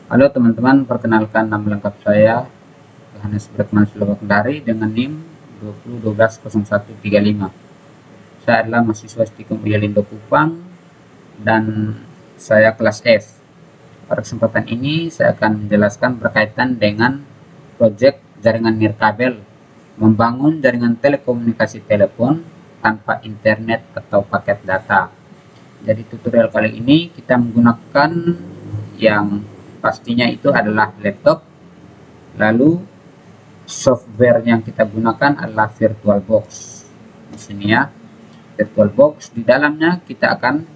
Halo teman-teman, perkenalkan nama lengkap saya Yohanes Bretman Sulawakendari dengan NIM 20120135. Saya adalah mahasiswa Stikom Lindo Kupang dan saya kelas F. Pada kesempatan ini saya akan menjelaskan berkaitan dengan proyek jaringan nirkabel, membangun jaringan telekomunikasi telepon tanpa internet atau paket data. Jadi tutorial kali ini kita menggunakan yang pastinya itu adalah laptop. Lalu software yang kita gunakan adalah VirtualBox. Di sini ya, VirtualBox. Di dalamnya kita akan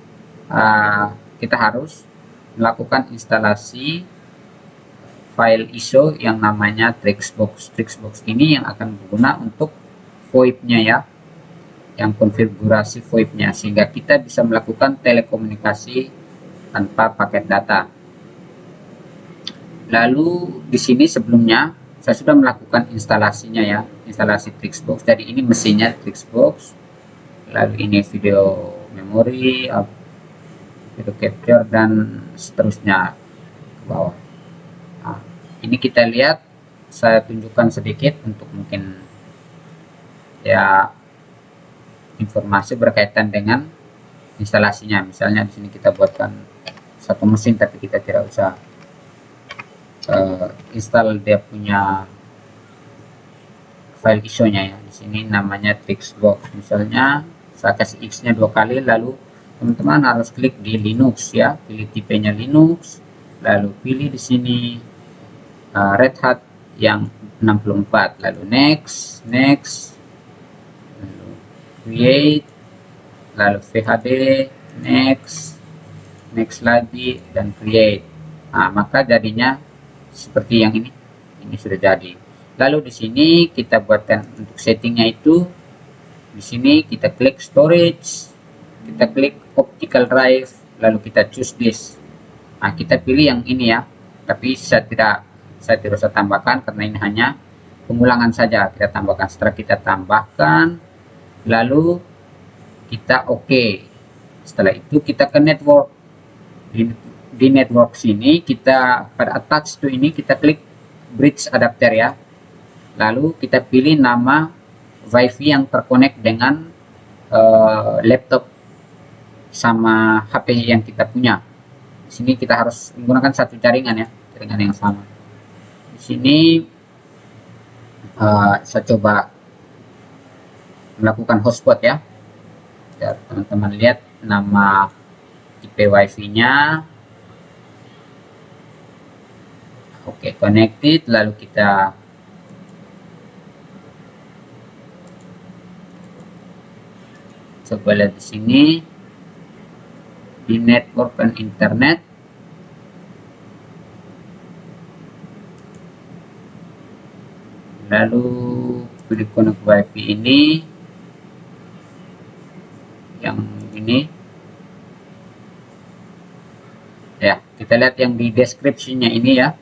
kita harus melakukan instalasi file ISO yang namanya Trixbox. Trixbox ini yang akan berguna untuk VoIP-nya ya, yang konfigurasi VoIP-nya, sehingga kita bisa melakukan telekomunikasi tanpa paket data. Lalu di sini sebelumnya saya sudah melakukan instalasinya ya, instalasi Trixbox. Jadi ini mesinnya Trixbox. Lalu ini video memori, video capture dan seterusnya ke bawah. Nah, ini kita lihat, saya tunjukkan sedikit untuk mungkin ya informasi berkaitan dengan instalasinya. Misalnya di sini kita buatkan satu mesin, tapi kita tidak usah install dia punya file ISO-nya ya. Di sini namanya Trixbox. Misalnya saya kasih X-nya 2 kali, lalu teman-teman harus klik di Linux ya, pilih tipenya Linux, lalu pilih di sini Red Hat yang 64, lalu next, lalu create, lalu VHD, next lagi, dan create. Nah, maka jadinya seperti yang ini sudah jadi. Lalu di sini kita buatkan untuk settingnya itu, di sini kita klik storage, kita klik optical drive, lalu kita choose disk. Nah, kita pilih yang ini ya, tapi saya tidak usah tambahkan karena ini hanya pengulangan saja. Kita tambahkan. Setelah kita tambahkan, lalu kita oke. Setelah itu kita ke network. Di network sini kita pada attach to ini kita klik bridge adapter ya, lalu kita pilih nama wifi yang terkonek dengan laptop sama HP yang kita punya. Di sini kita harus menggunakan satu jaringan ya, jaringan yang sama. Di sini saya coba melakukan hotspot ya, biar teman-teman lihat nama IP wifi nya. Oke, connected. Lalu kita coba lihat di sini di network dan internet. Lalu pilih connect wifi ini, yang ini ya. Kita lihat yang di deskripsinya ini ya,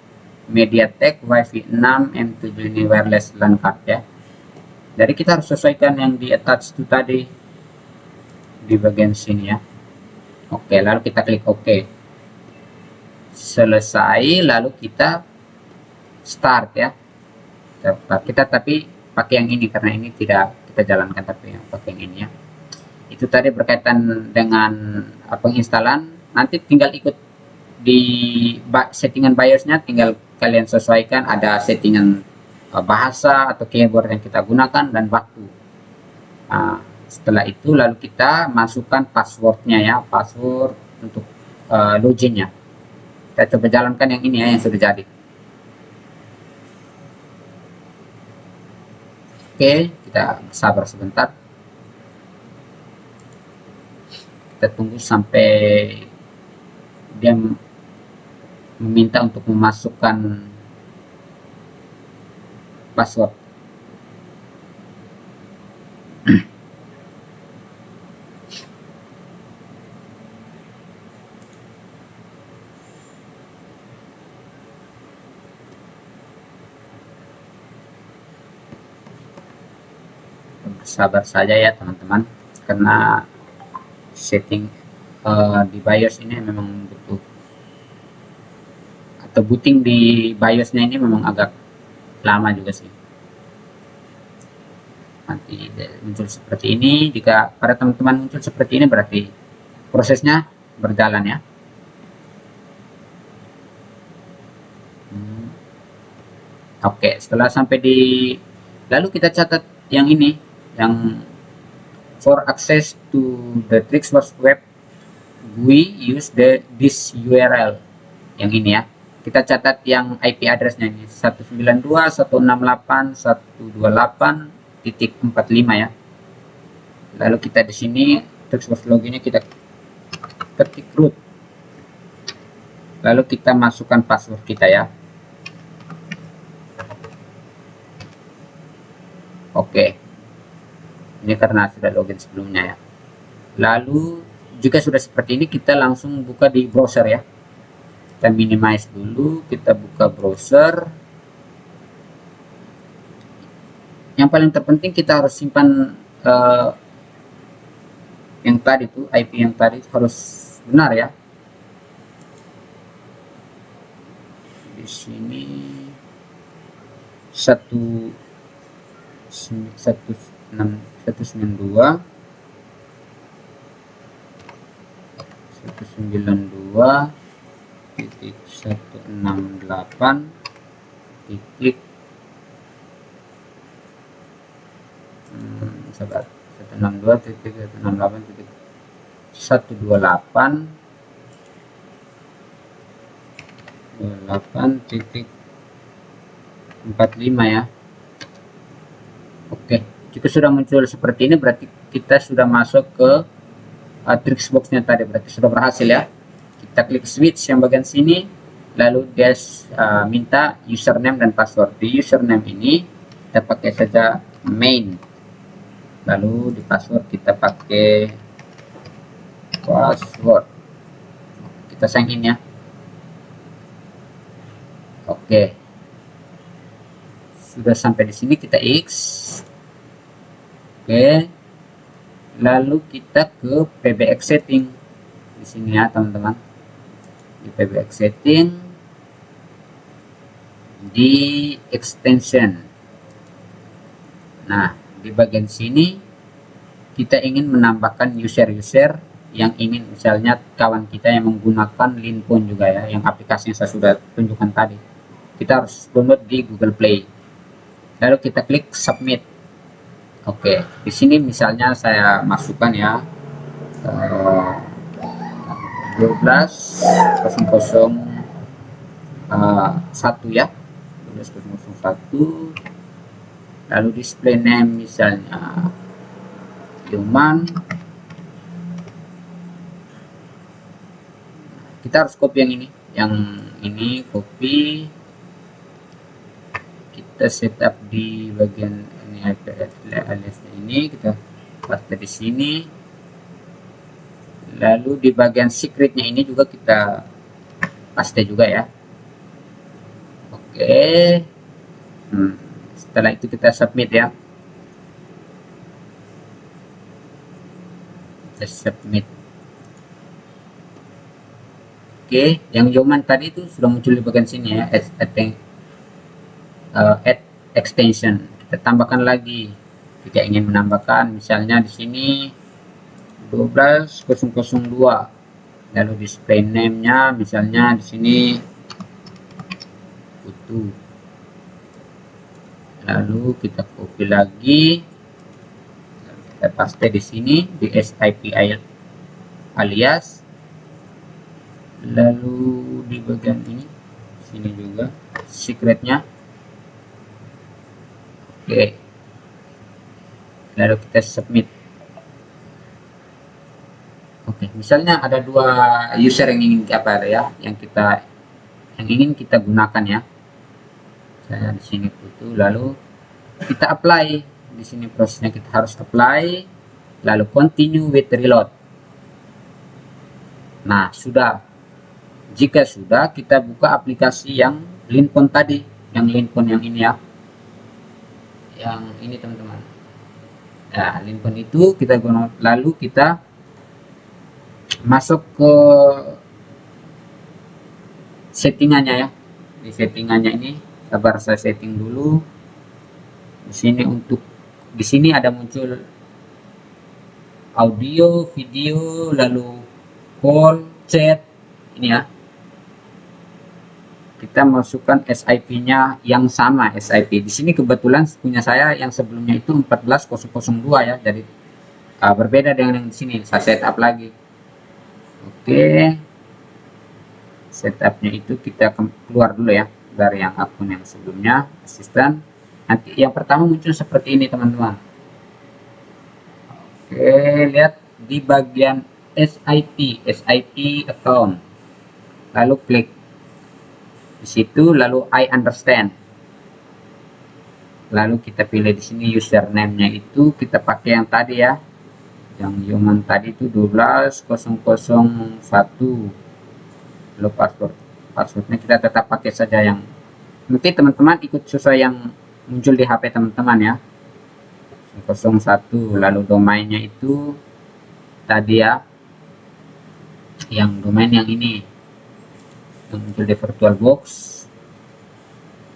MediaTek Wi-Fi 6 M7 ini wireless LAN card ya. Jadi kita harus sesuaikan yang di attach itu tadi di bagian sini ya. Oke, lalu kita klik OK. Selesai, lalu kita start ya. Kita tapi pakai yang ini karena ini tidak kita jalankan, tapi yang pakai yang ini ya. Itu tadi berkaitan dengan penginstalan. Nanti tinggal ikut di settingan BIOS-nya, tinggal kalian sesuaikan, ada settingan bahasa atau keyboard yang kita gunakan dan waktu. Nah, setelah itu lalu kita masukkan passwordnya ya, password untuk loginnya. Kita coba jalankan yang ini ya, yang sudah jadi. Oke, kita sabar sebentar. Kita tunggu sampai dia meminta untuk memasukkan password. Sabar saja ya teman-teman, karena setting di BIOS ini memang butuh atau booting di BIOS-nya ini memang agak lama juga sih. Nanti muncul seperti ini. Jika pada teman-teman muncul seperti ini berarti prosesnya berjalan ya. Oke, setelah sampai di, lalu kita catat yang ini, yang for access to the Tricksworks web GUI use this URL, yang ini ya. Kita catat yang IP address-nya ini 192.168.128.45 ya. Lalu kita di sini Tricksworks loginnya kita ketik root. Lalu kita masukkan password kita ya. Oke. Ini karena sudah login sebelumnya ya. Lalu jika sudah seperti ini kita langsung buka di browser ya. Kita minimize dulu, kita buka browser. Yang paling terpenting kita harus simpan yang tadi tuh, IP yang tadi harus benar ya. Di sini 192.168.168.45 ya. Oke, jika sudah muncul seperti ini berarti kita sudah masuk ke Tricksworks-nya tadi, berarti sudah berhasil ya. Kita klik switch yang bagian sini, lalu dia minta username dan password. Di username ini kita pakai saja main, lalu di password kita pakai password. Kita sign in ya. Oke, sudah sampai di sini kita X. Oke, lalu kita ke PBX setting di sini ya teman-teman. Di PBX setting, di extension. Nah, di bagian sini kita ingin menambahkan user-user yang ingin, misalnya kawan kita yang menggunakan Linpon juga ya, yang aplikasi yang saya sudah tunjukkan tadi. Kita harus download di Google Play. Lalu kita klik submit. Oke, di sini misalnya saya masukkan ya 12.001 ya, 12.001. Lalu display name misalnya human. Kita harus copy yang ini copy. Kita setup di bagian ini alias ini, kita paste di sini. Lalu di bagian secretnya ini juga kita paste juga ya. Oke. Setelah itu kita submit ya. Kita submit. Oke, yang human tadi itu sudah muncul di bagian sini ya, add extension. Kita tambahkan lagi jika ingin menambahkan, misalnya di sini 12.002. Lalu display name-nya misalnya di sini utuh. Lalu kita copy lagi, lalu kita paste di sini di SIP alias. Lalu di bagian ini sini juga secretnya. Oke, lalu kita submit. Oke, misalnya ada dua user yang ingin ingin kita gunakan ya. Saya di sini butuh, lalu kita apply. Di sini prosesnya kita harus apply, lalu continue with reload. Nah, sudah. Jika sudah, kita buka aplikasi yang Linpon tadi, yang Linpon yang ini ya. Yang ini teman-teman. Nah, Linpon itu kita gunakan, lalu kita masuk ke settingannya ya. di settingannya ini. Sabar, saya setting dulu. Di sini di sini ada muncul audio, video, lalu call, chat ini ya. Kita masukkan SIP-nya yang sama. SIP di sini kebetulan punya saya yang sebelumnya itu 14002 ya, jadi berbeda dengan yang di sini. Saya setup lagi. Oke, setupnya itu kita keluar dulu ya dari yang akun yang sebelumnya, asisten. Nanti yang pertama muncul seperti ini teman-teman. Oke, lihat di bagian SIP account, lalu klik di situ, lalu I understand, lalu kita pilih di sini username-nya itu kita pakai yang tadi ya, yang human tadi itu 12001. Lalu passwordnya kita tetap pakai saja yang nanti teman-teman ikut sesuai yang muncul di HP teman-teman ya, 01. Lalu domainnya itu tadi ya, yang domain yang ini yang muncul di VirtualBox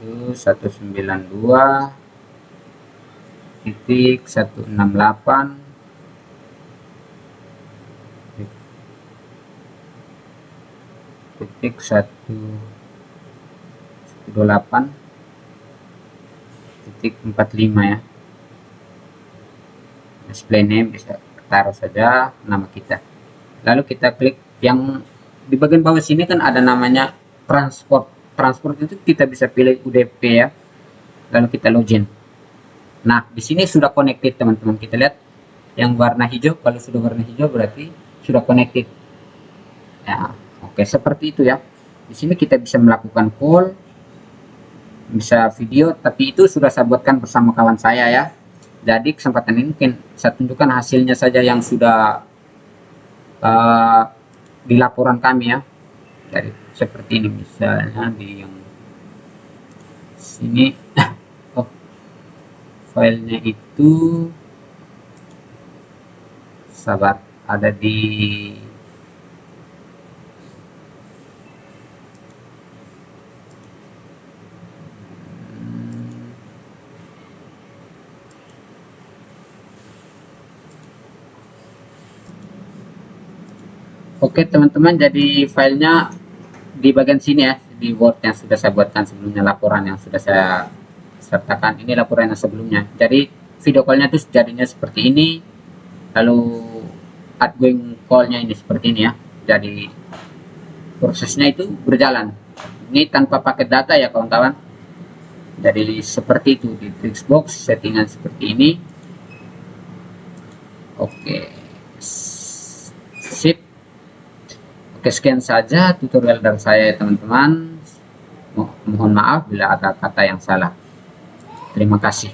itu 168.128.128.45 ya. Display name bisa taruh saja nama kita. Lalu kita klik yang di bagian bawah sini kan ada namanya transport itu kita bisa pilih UDP ya, lalu kita login. Nah di sini sudah connected teman-teman, kita lihat yang warna hijau. Kalau sudah warna hijau berarti sudah connected ya. Oke, seperti itu ya. Di sini kita bisa melakukan call, bisa video, tapi itu sudah saya buatkan bersama kawan saya ya. Jadi kesempatan ini mungkin saya tunjukkan hasilnya saja yang sudah di laporan kami ya. Jadi seperti ini misalnya di yang sini. Oh, filenya itu sabar, ada di Oke teman-teman, jadi filenya di bagian sini ya, di Word yang sudah saya buatkan sebelumnya, laporan yang sudah saya sertakan. Ini laporan yang sebelumnya. Jadi video callnya itu jadinya seperti ini, lalu outgoing callnya ini seperti ini ya. Jadi prosesnya itu berjalan. Ini tanpa paket data ya kawan-kawan. Jadi seperti itu di Flexbox, settingan seperti ini. Oke, sip. Oke, sekian saja tutorial dari saya teman-teman. Mohon maaf bila ada kata yang salah. Terima kasih.